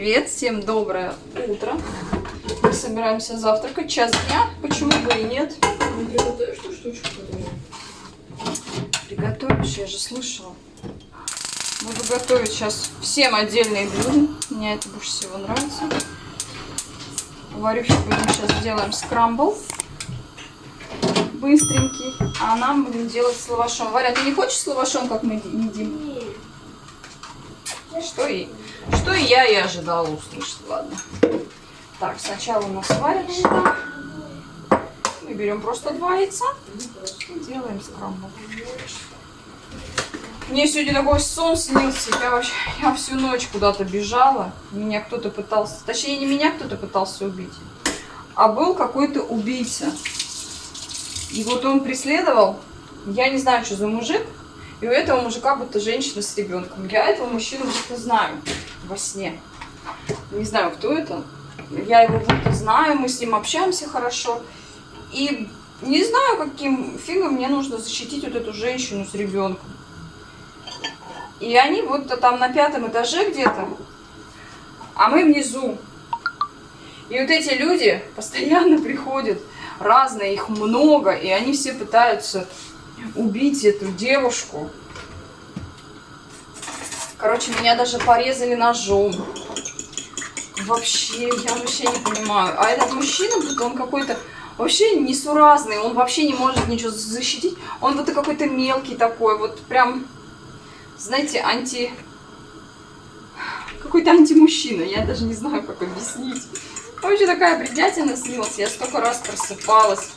привет! Всем доброе утро. Мы собираемся завтракать. Час дня. Почему бы и нет? Не приготовишь ту штучку? Приготовишь? Я же слышала. Буду готовить сейчас всем отдельные блюда. Мне это больше всего нравится. Варюхе будем сейчас делаем скрамбл. Быстренький. А нам будем делать с лавашом. Варя, ты не хочешь с лавашом, как мы едим? Нет. Что и я и ожидала услышать. Ладно. Так, сначала у нас варится. Мы берем просто 2 яйца и делаем скрамбл. Мне сегодня такой сон снился. Я всю ночь куда-то бежала. Меня кто-то пытался... Точнее, не меня кто-то пытался убить. А был какой-то убийца. И вот он преследовал. Я не знаю, что за мужик. И у этого мужика будто женщина с ребенком. Я этого мужчину будто знаю во сне. Не знаю, кто это. Я его будто знаю, мы с ним общаемся хорошо. И не знаю, каким фигом мне нужно защитить вот эту женщину с ребенком. И они будто там на 5-м этаже где-то, а мы внизу. И вот эти люди постоянно приходят, разные, их много, и они все пытаются убить эту девушку. Короче, меня даже порезали ножом. Я вообще не понимаю. А этот мужчина, он какой-то вообще несуразный, он вообще не может ничего защитить. Он вот какой-то мелкий такой, вот прям, знаете, какой-то антимужчина. Я даже не знаю, как объяснить. Вообще такая бредятина снилась. Я столько раз просыпалась.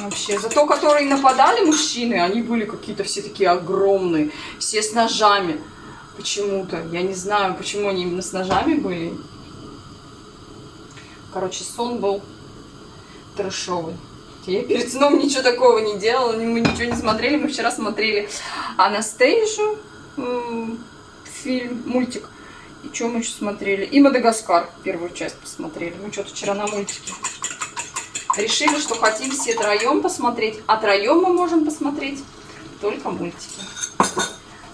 Вообще, зато которые нападали мужчины, они были какие-то все такие огромные, все с ножами. Почему-то. Я не знаю, почему они именно с ножами были. Короче, сон был трэшовый. Я перед сном ничего такого не делала, мы ничего не смотрели. Мы вчера смотрели Анастейшу, фильм, мультик. И что мы еще смотрели? И Мадагаскар, первую часть посмотрели. Мы что-то вчера на мультике. Решили, что хотим все троем посмотреть. А троем мы можем посмотреть только мультики.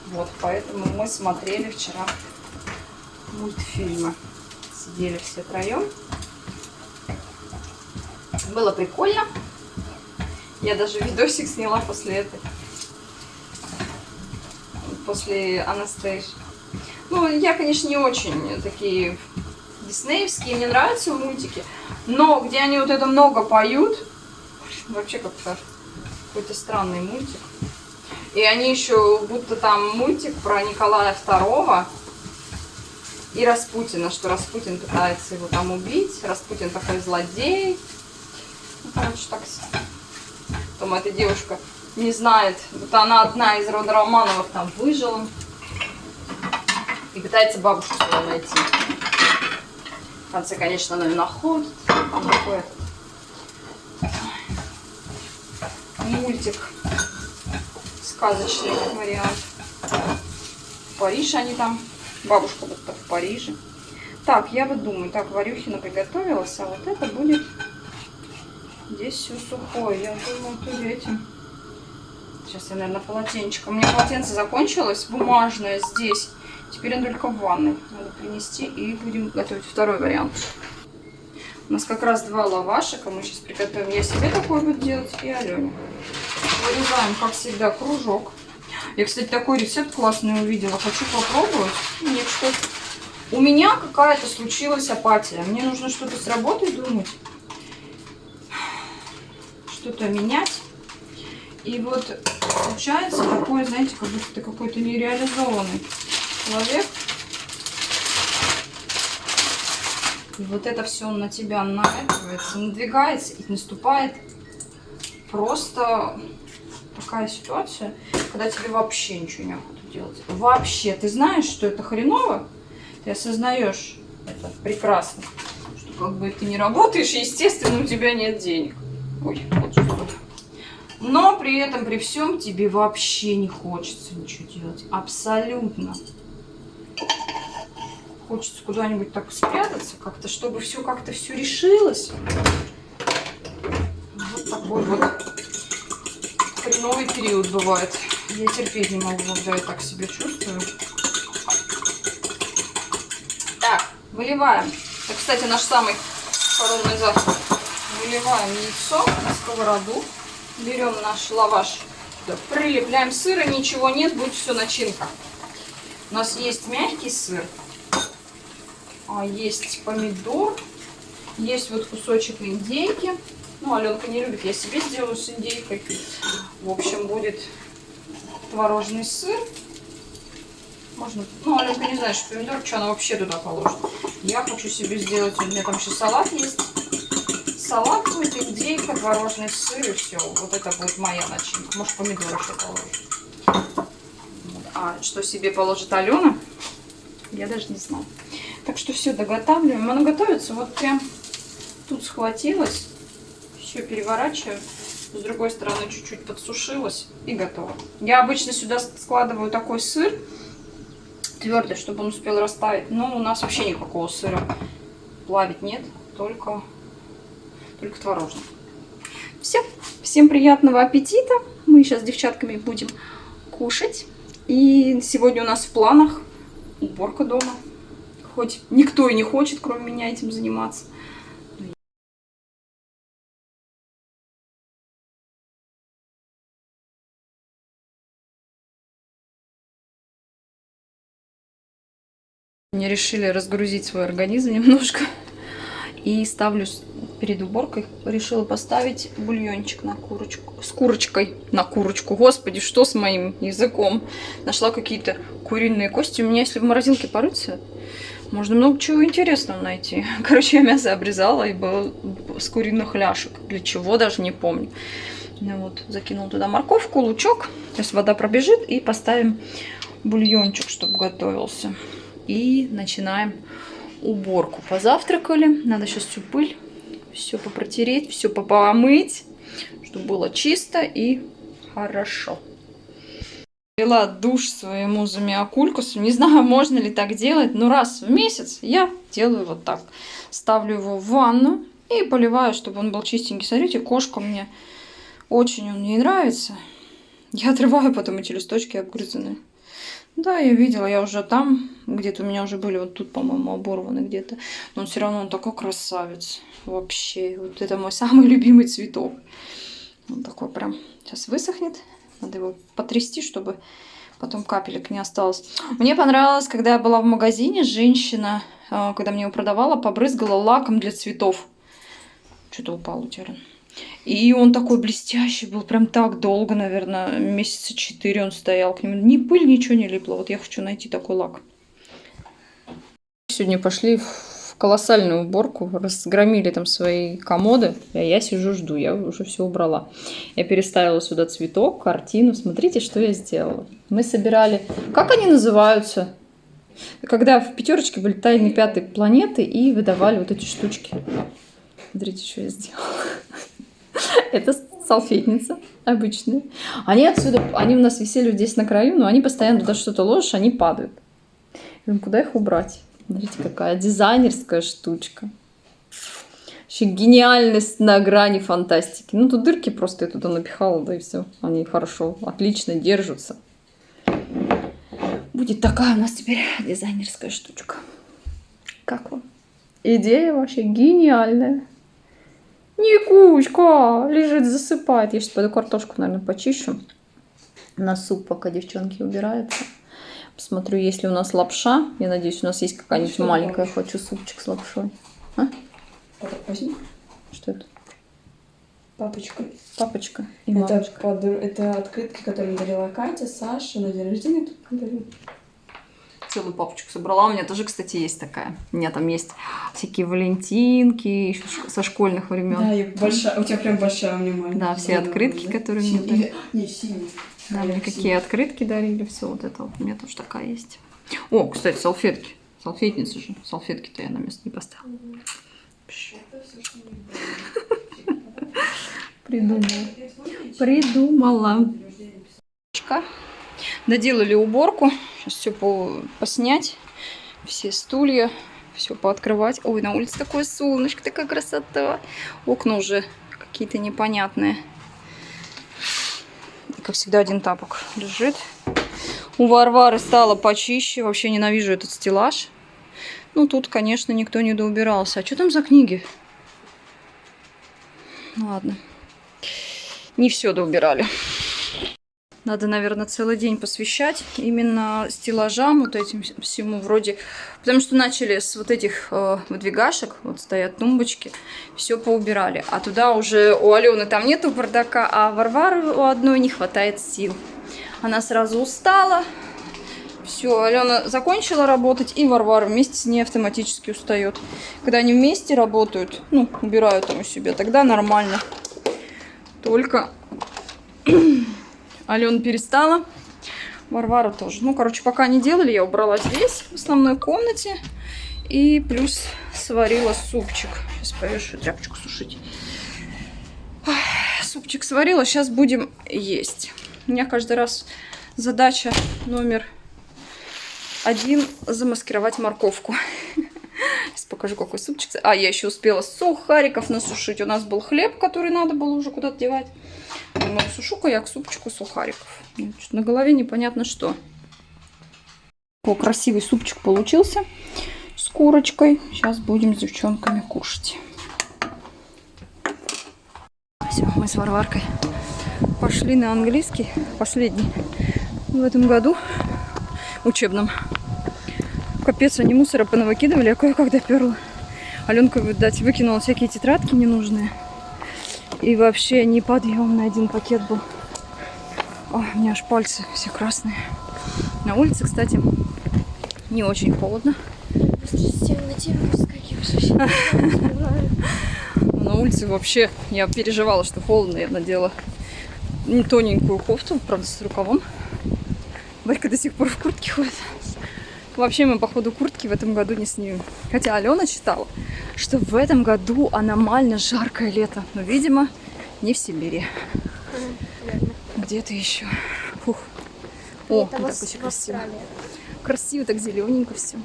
Вот, поэтому мы смотрели вчера мультфильмы. Сидели все троем. Было прикольно. Я даже видосик сняла после Анастейши. Ну, я, конечно, не очень такие диснеевские, мне нравятся мультики, но где они вот это много поют, вообще как-то какой-то странный мультик. И они еще, будто там мультик про Николая II и Распутина, что Распутин пытается его там убить, Распутин такой злодей. Ну, короче, так. Потом эта девушка не знает, вот она одна из рода Романовых там выжила и пытается бабушку свою найти. В конце, конечно, она ее находит. Там такой мультик. Сказочный вариант. В Париж они там. Бабушка будто в Париже. Так, я вот думаю, так, Варюхина приготовилась, а вот это будет здесь все сухое. Я думаю, тут этим. Сейчас я, наверное, полотенчиком. У меня полотенце закончилось, бумажное здесь. Теперь он только в ванной. Надо принести и будем готовить второй вариант. У нас как раз 2 лавашика. Мы сейчас приготовим. Я себе такой буду делать и Алене. Вырезаем, как всегда, кружок. Я, кстати, такой рецепт классный увидела. Хочу попробовать. Нет, что у меня какая-то случилась апатия. Мне нужно что-то с работой думать. Что-то менять. И вот получается такое, знаете, как будто ты какой-то нереализованный человек. И вот это все на тебя наваливается, надвигается и наступает просто такая ситуация, когда тебе вообще ничего не охота делать. Вообще, ты знаешь, что это хреново, ты осознаешь это прекрасно, что как бы ты не работаешь, и, естественно, у тебя нет денег. Ой, вот что-то. Но при этом, при всем, тебе вообще не хочется ничего делать. Абсолютно. Хочется куда-нибудь так спрятаться, как-то, чтобы все как-то все решилось. Вот такой вот хреновый период бывает. Я терпеть не могу, когда я так себя чувствую. Выливаем. Это, кстати, наш самый коронный завтрак. Выливаем яйцо на сковороду. Берем наш лаваш. Прилепляем сыра, ничего нет, будет все начинка. У нас есть мягкий сыр. Есть помидор. Есть вот кусочек индейки. Ну, Аленка не любит, я себе сделаю с индейкой. В общем, будет творожный сыр. Можно, ну, Аленка не знает, что помидор, что она вообще туда положит. Я хочу себе сделать, у меня там еще салат есть. Салат будет, индейка, творожный сыр и все. Вот это будет моя начинка. Может, помидор еще положит. А что себе положит Алена, я даже не знаю. Так что все доготавливаем. Оно готовится вот прям тут схватилось. Все переворачиваю. С другой стороны чуть-чуть подсушилось и готово. Я обычно сюда складываю такой сыр твердый, чтобы он успел растаять. Но у нас вообще никакого сыра плавить нет, только творожный. Все. Всем приятного аппетита. Мы сейчас с девчатками будем кушать. И сегодня у нас в планах уборка дома. Хоть никто и не хочет, кроме меня, этим заниматься. Мне решили разгрузить свой организм немножко. И ставлю перед уборкой. Решила поставить бульончик на курочку. С курочкой на курочку. Господи, что с моим языком? Нашла какие-то куриные кости. У меня, если в морозилке порыться, можно много чего интересного найти. Короче, я мясо обрезала и было с куриных ляшек. Для чего, даже не помню. Ну, вот, закинула туда морковку, лучок. Сейчас вода пробежит и поставим бульончик, чтобы готовился. И начинаем уборку. Позавтракали. Надо сейчас всю пыль, все попротереть, все помыть, чтобы было чисто и хорошо. Взяла душ своему замиокулькусу. Не знаю, можно ли так делать, но раз в месяц я делаю вот так. Ставлю его в ванну и поливаю, чтобы он был чистенький. Смотрите, кошка мне очень он ей нравится. Я отрываю потом эти листочки обгрызанные. Да, я видела, я уже там, где-то у меня уже были, вот тут, по-моему, оборваны где-то. Но он все равно, он такой красавец. Вообще, вот это мой самый любимый цветок. Он такой прям, сейчас высохнет. Надо его потрясти, чтобы потом капелек не осталось. Мне понравилось, когда я была в магазине, женщина, когда мне его продавала, побрызгала лаком для цветов. Что-то упал у тебя. И он такой блестящий был, прям так долго, наверное, месяца 4 он стоял к нему. Ни пыль, ничего не липло. Вот я хочу найти такой лак. Сегодня пошли в колоссальную уборку, разгромили там свои комоды. А я сижу, жду, я уже все убрала. Я переставила сюда цветок, картину. Смотрите, что я сделала. Мы собирали... Как они называются? Когда в пятерочке были тайны пятой планеты и выдавали вот эти штучки. Смотрите, что я сделала. Это салфетница обычная. Они отсюда, они у нас висели здесь на краю, но они постоянно туда что-то ложишь, они падают. Куда их убрать? Смотрите, какая дизайнерская штучка. Вообще гениальность на грани фантастики. Ну, тут дырки просто я туда напихала, да и все. Они хорошо, отлично держатся. Будет такая у нас теперь дизайнерская штучка. Как вам? Идея вообще гениальная. Никучка лежит, засыпает. Я сейчас пойду картошку, наверное, почищу. На суп, пока девчонки убираются. Посмотрю, есть ли у нас лапша. Я надеюсь, у нас есть какая-нибудь маленькая. Я хочу супчик с лапшой. А? Возьми. Что это? Папочка. Папочка и мамочка. Это открытки, которые дарила Катя, Саша на день рождения тут подарила. Целую папочку собрала. У меня тоже, кстати, есть такая. У меня там есть всякие валентинки еще со школьных времен. Да, и большая. У тебя прям большая, у меня маленькая. Да, все открытки, которые мне дарили. Не, синие. Да, мне какие открытки дарили, все вот это вот. У меня тоже такая есть. О, кстати, салфетки. Салфетницы же. Салфетки-то я на место не поставила. Придумала. Доделали уборку. Сейчас все поснять. Все стулья. Все пооткрывать. Ой, на улице такое солнышко, такая красота. Окна уже какие-то непонятные. И, как всегда, один тапок лежит. У Варвары стало почище. Вообще ненавижу этот стеллаж. Ну, тут, конечно, никто не доубирался. А что там за книги? Ладно. Не все доубирали. Надо, наверное, целый день посвящать именно стеллажам, вот этим всему вроде. Потому что начали с вот этих выдвигашек, вот стоят тумбочки, все поубирали. А туда уже у Алены там нету бардака, а Варвары у одной не хватает сил. Она сразу устала. Все, Алена закончила работать, и Варвара вместе с ней автоматически устает. Когда они вместе работают, ну, убирают там у себя, тогда нормально. Только Алена перестала, Варвара тоже. Ну, короче, пока не делали, я убрала здесь, в основной комнате. И плюс сварила супчик. Сейчас повешу тряпочку сушить. Супчик сварила, сейчас будем есть. У меня каждый раз задача номер 1 замаскировать морковку. Сейчас покажу, какой супчик. А, я еще успела сухариков насушить. У нас был хлеб, который надо было уже куда-то девать. Думаю, сушу-ка я к супчику сухариков. На голове непонятно что. О, красивый супчик получился с курочкой. Сейчас будем с девчонками кушать. Все, мы с Варваркой пошли на английский, последний в этом году учебном. Капец, они мусора понавыкидывали, я кое-как доперла. Аленка, видать, выкинула всякие тетрадки ненужные. И вообще неподъемный один пакет был. Ой, у меня аж пальцы все красные. На улице, кстати, не очень холодно. На улице вообще я переживала, что холодно. Я надела не тоненькую кофту, правда, с рукавом. Варька до сих пор в куртке ходит. Вообще мы, походу, куртки в этом году не снимем. Хотя Алена считала, что в этом году аномально жаркое лето. Но, видимо, не в Сибири. Где-то еще. Фух. О, так очень красиво. Красиво, так зелененько все.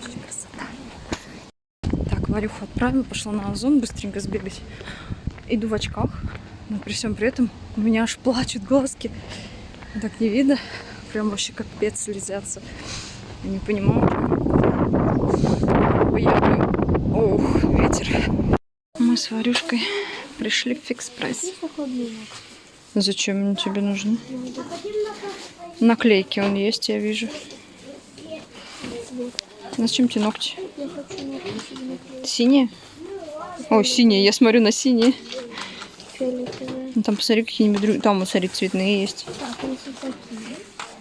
Красота. Так, Варюху отправила, пошла на Озон быстренько сбегать. Иду в очках. Но при всем при этом у меня аж плачут глазки. Так не видно. Прям вообще капец слезятся. Я не понимаю. Ох, ветер. Мы с Варюшкой пришли в Фикс Прайс. Зачем они тебе нужны? Наклейки он есть, я вижу. Зачем тебе ногти? Синие? О, синие. Я смотрю на синие. Ну, там посмотри, какие-нибудь другие. Там, вот, смотри, цветные есть.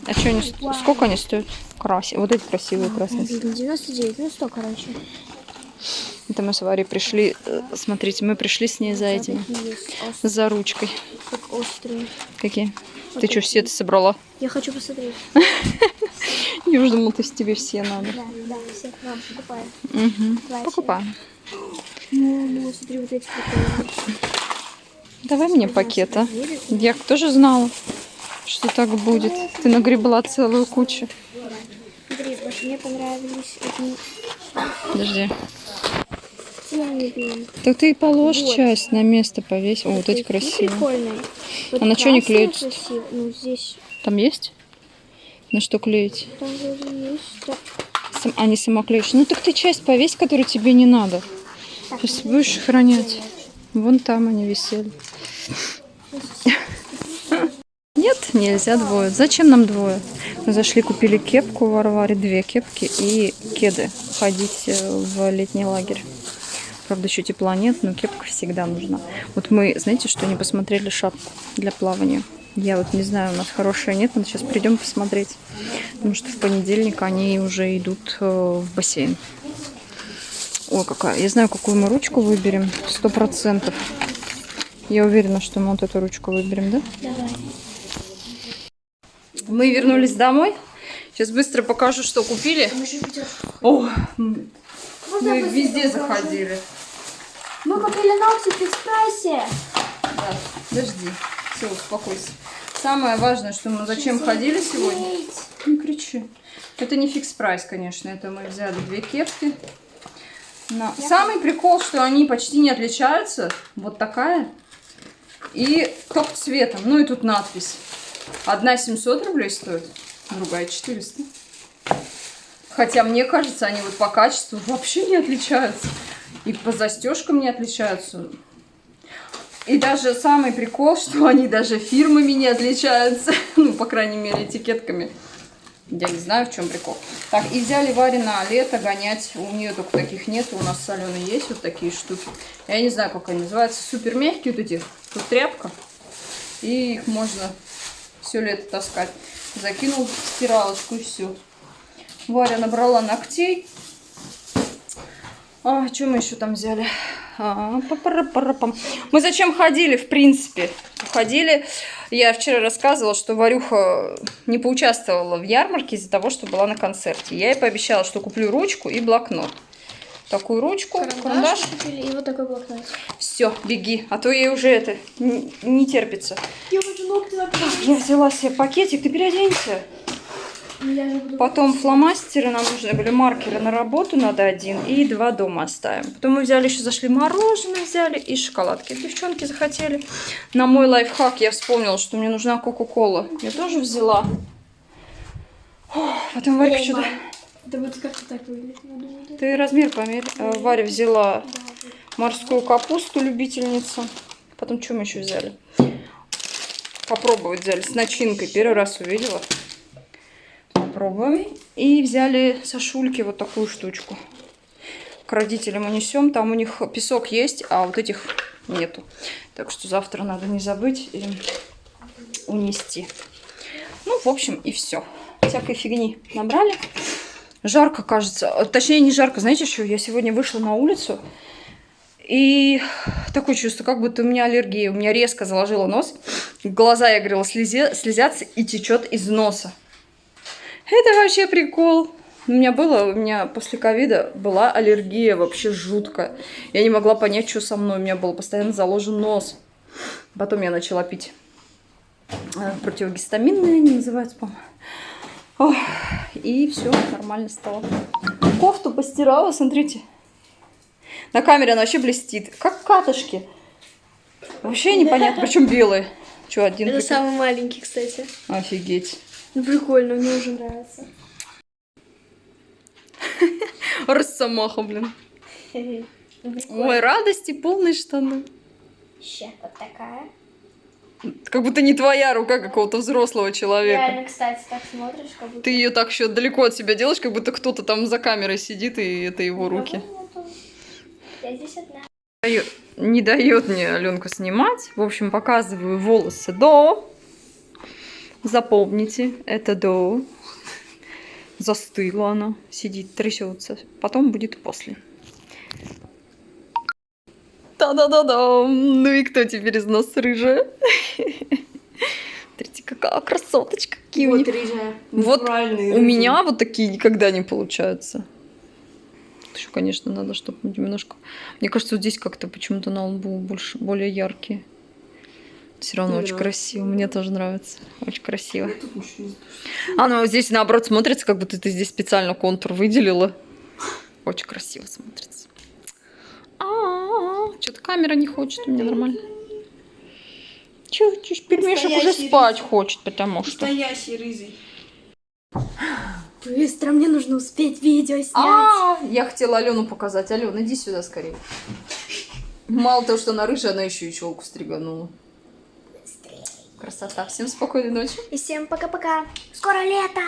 А что они, сколько они стоят? Вот эти красивые красные. 99, ну 100, короче. Это мы с Варей пришли, смотрите, мы пришли с ней за этим, за ручкой. Как острые. Какие? Ты что, все это собрала? Я хочу посмотреть. Я уже думала, тебе все надо. Да, все к вам покупаем. Угу. Покупаем. Ну, смотри, вот эти прикольные. Давай мне пакет, а? Я тоже знала, что так будет. Ты нагребла целую кучу. Смотри, потому что мне понравились одни. Подожди. Зеленые. Так ты и положь Вот. часть на место, повесь. О, вот эти красивые. Прикольные. Вот А на что не красные клеится? красивые. Ну, здесь Там есть? На что клеить? там вроде есть. Да. Они самоклеишь. Ну так ты часть повесь, которую тебе не надо. Так, Сейчас будешь хранять. Вон там они висели. Нет, нельзя двое. Зачем нам двое? Мы зашли, купили кепку в Варваре, 2 кепки и кеды. Ходить в летний лагерь. Правда, еще тепла нет, но кепка всегда нужна. Вот мы, знаете, что не посмотрели шапку для плавания. Я вот не знаю, у нас хорошая нет, но сейчас придем посмотреть. Потому что в понедельник они уже идут в бассейн. Ой, какая. Я знаю, какую мы ручку выберем. 100%. Я уверена, что мы вот эту ручку выберем, да? Давай. Мы вернулись домой. Сейчас быстро покажу, что купили. О, мы везде заходили. Мы купили ногти в Фикс-прайсе. Да, подожди. Все, успокойся. Самое важное, что мы зачем ходили сегодня. Не кричи. Это не Фикс-прайс, конечно. Это мы взяли 2 кепки. Но самый прикол, что они почти не отличаются. Вот такая. И только цветом. Ну и тут надпись. Одна 700 рублей стоит, другая 400. Хотя мне кажется, они вот по качеству вообще не отличаются. И по застежкам не отличаются. И даже самый прикол, что они даже фирмами не отличаются. Ну, по крайней мере, этикетками. Я не знаю, в чем прикол. Так, и взяли Варе на лето гонять. У нее только таких нет. У нас с Аленой есть вот такие штуки. Я не знаю, как они называются. Супер мягкие вот эти. Тут тряпка. И их можно все лето таскать. Закинул в стиралочку и все. Варя набрала ногтей. А, что мы еще там взяли? Мы зачем ходили, в принципе? Ходили, я вчера рассказывала, что Варюха не поучаствовала в ярмарке из-за того, что была на концерте. Я ей пообещала, что куплю ручку и блокнот. Такую ручку, карандаш. И вот такой блокнот. Все, беги, а то ей уже это не терпится. Я хочу ногти накрасить. Я взяла себе пакетик, ты переоденься. Потом фломастеры нам нужны были, маркеры на работу надо 1 и 2 дома оставим. Потом мы взяли еще, зашли мороженое, взяли и шоколадки. Девчонки захотели. На мой лайфхак я вспомнила, что мне нужна кока-кола. Я тоже взяла. Потом Варька что-то... Да вот как-то так выглядит, я думаю, да? Ты размер померь. Варя взяла морскую капусту, любительница. Потом что мы еще взяли? Попробовать взяли с начинкой. Первый раз увидела. Попробуем. И взяли Сашульке вот такую штучку. К родителям унесем. Там у них песок есть, а вот этих нету. Так что завтра надо не забыть и унести. Ну, в общем, и все. Всякой фигни набрали. Жарко, кажется. Точнее, не жарко. Знаете, что? Я сегодня вышла на улицу. И такое чувство, как будто у меня аллергия. У меня резко заложило нос. Глаза, я говорила, слезятся и течет из носа. Это вообще прикол. У меня после ковида была аллергия вообще жуткая. Я не могла понять, что со мной. У меня был постоянно заложен нос. Потом я начала пить противогистаминные, они называются, по-моему. И все, нормально стало. Кофту постирала, смотрите. На камере она вообще блестит. Как катышки. Вообще непонятно. Причем белые. Что, один? Это самый маленький, кстати. Офигеть. Ну прикольно, мне уже нравится. Росомаха, блин. Ой, радости, полные штаны. Еще вот такая. Как будто не твоя рука какого-то взрослого человека. Реально, кстати, так смотришь, как будто... Ты ее так еще далеко от себя делаешь, как будто кто-то там за камерой сидит, и это его руки. Я здесь одна. Не дает мне Аленку снимать. В общем, показываю волосы до. Запомните, это до. Застыла она, сидит, трясется. Потом будет после. Та-да-да-да! Ну и кто теперь из нас рыжая? Смотрите, какая красоточка. Какие Вот рыжая. Вот Натуральные у рыжие. меня вот такие никогда не получаются. Еще, конечно, надо, чтобы немножко... Мне кажется, вот здесь как-то почему-то на лбу более яркие. Все равно очень красиво. Мне тоже нравится. Очень красиво. Ну вот здесь, наоборот, смотрится, как будто ты здесь специально контур выделила. Очень красиво смотрится. Что-то камера не хочет у меня нормально. Чуть пельмешек уже спать хочет, потому что... Настоящий рыжий. Быстро, мне нужно успеть видео снять. Я хотела Алену показать. Алена, иди сюда скорее. Мало того, что она рыжая, она еще и челку стриганула. Быстрее. Красота. Всем спокойной ночи. И всем пока-пока. Скоро лето.